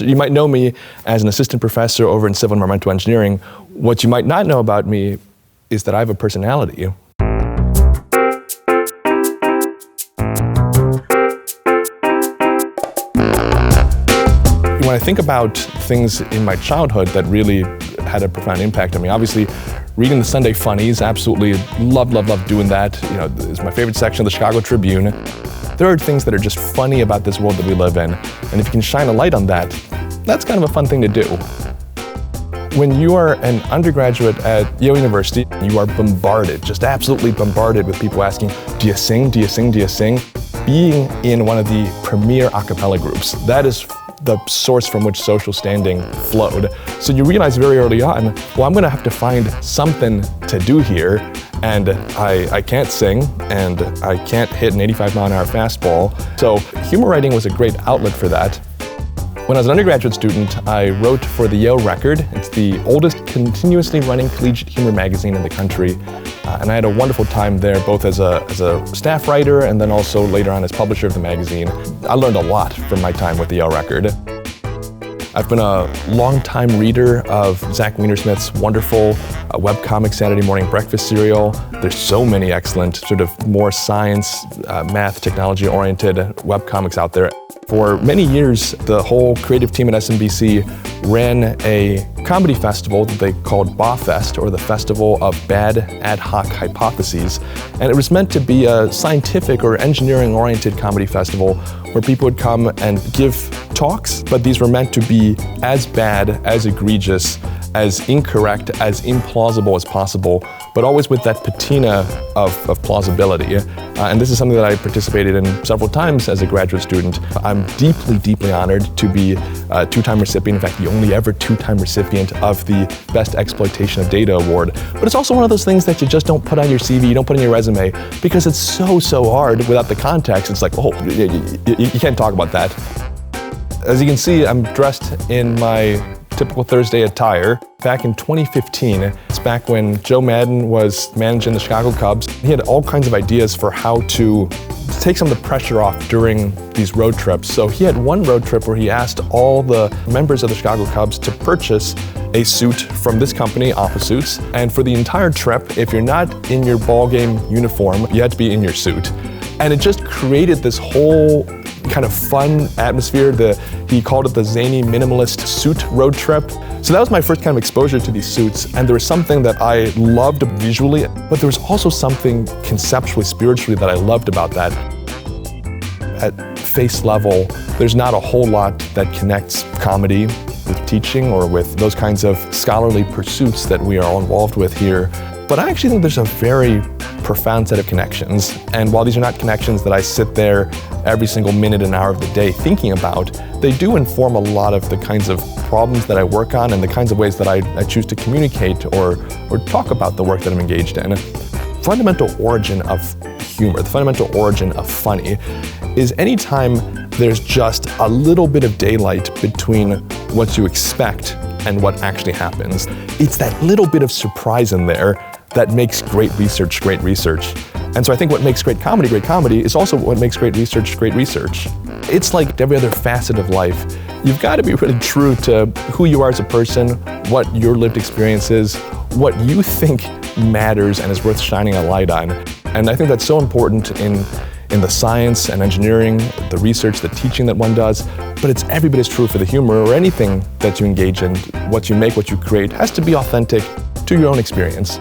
You might know me as an assistant professor over in civil environmental engineering. What you might not know about me is that I have a personality. When I think about things in my childhood that really had a profound impact on me, obviously reading the Sunday Funnies, absolutely love doing that. It's my favorite section of the Chicago Tribune. There are things that are just funny about this world that we live in, and if you can shine a light on that, that's kind of a fun thing to do. When you are an undergraduate at Yale University, you are bombarded, just absolutely bombarded with people asking, do you sing, do you sing, do you sing? Being in one of the premier a cappella groups, that is the source from which social standing flowed. So you realize very early on, well, I'm gonna have to find something to do here, and I can't sing, and I can't hit an 85-mile-an-hour fastball. So humor writing was a great outlet for that. When I was an undergraduate student, I wrote for the Yale Record. It's the oldest continuously running collegiate humor magazine in the country. And I had a wonderful time there, both as a staff writer and then also later on as publisher of the magazine. I learned a lot from my time with the Yale Record. I've been a long-time reader of Zach Weinersmith's wonderful webcomic Saturday morning breakfast cereal. There's so many excellent sort of more science, math, technology-oriented webcomics out there. For many years, the whole creative team at SMBC ran a comedy festival that they called BAHFest, or the Festival of Bad Ad Hoc Hypotheses. And it was meant to be a scientific or engineering-oriented comedy festival where people would come and give talks, but these were meant to be as bad, as egregious, as incorrect, as implausible as possible, but always with that patina of plausibility. And this is something that I participated in several times as a graduate student. I'm deeply honored to be a two-time recipient, in fact, the only ever two-time recipient of the Best Exploitation of Data Award. But it's also one of those things that you just don't put on your CV, you don't put in your resume, because it's so hard without the context. It's like, oh, you can't talk about that. As you can see, I'm dressed in my typical Thursday attire. Back in 2015, it's back when Joe Madden was managing the Chicago Cubs. He had all kinds of ideas for how to take some of the pressure off during these road trips. So he had one road trip where he asked all the members of the Chicago Cubs to purchase a suit from this company, Oppossuits. And for the entire trip, if you're not in your ball game uniform, you had to be in your suit. And it just created this whole kind of fun atmosphere. He called it the zany minimalist suit road trip. So that was my first kind of exposure to these suits, and there was something that I loved visually, but there was also something conceptually, spiritually that I loved about that. At face level, there's not a whole lot that connects comedy with teaching or with those kinds of scholarly pursuits that we are all involved with here. But I actually think there's a very profound set of connections. And while these are not connections that I sit there every single minute and hour of the day thinking about, they do inform a lot of the kinds of problems that I work on and the kinds of ways that I choose to communicate or talk about the work that I'm engaged in. Fundamental origin of humor, the fundamental origin of funny, is anytime there's just a little bit of daylight between what you expect and what actually happens. It's that little bit of surprise in there that makes great research great research. And so I think what makes great comedy is also what makes great research great research. It's like every other facet of life. You've got to be really true to who you are as a person, what your lived experience is, what you think matters and is worth shining a light on. And I think that's so important in the science and engineering, the research, the teaching that one does, but it's every bit as true for the humor or anything that you engage in. What you make, what you create has to be authentic to your own experience.